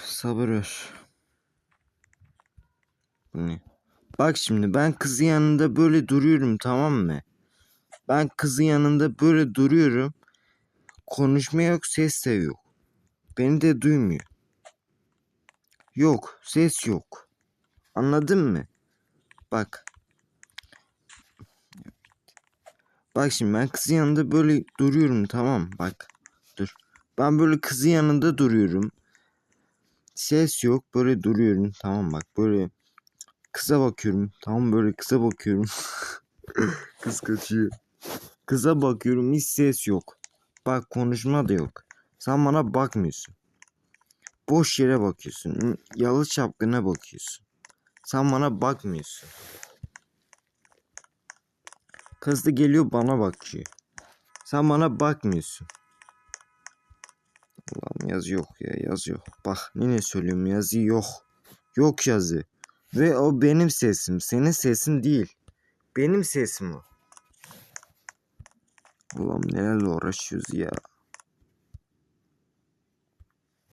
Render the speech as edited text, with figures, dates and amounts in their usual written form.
Sabır ver. Bu ne? Bak şimdi ben kızın yanında böyle duruyorum, tamam mı? Ben kızın yanında böyle duruyorum. Konuşma yok, ses de yok. Beni de duymuyor. Yok, ses yok. Anladın mı? Bak. Bak şimdi ben kızın yanında böyle duruyorum, tamam, bak. Dur. Ben böyle kızın yanında duruyorum. Ses yok, böyle duruyorum, tamam, bak böyle kıza bakıyorum, tamam, böyle kıza bakıyorum. Kız kaçıyor. Kıza bakıyorum, hiç ses yok. Bak konuşma da yok. Sen bana bakmıyorsun. Boş yere bakıyorsun. Yalı çapkına bakıyorsun. Sen bana bakmıyorsun. Kız da geliyor bana bakıyor. Sen bana bakmıyorsun. Allah'ım, yazı yok ya, yazı yok. Bak yine söylüyorum, yazı yok. Yok yazı. Ve o benim sesim. Senin sesin değil. Benim sesim o. Allah'ım nelerle uğraşıyoruz ya.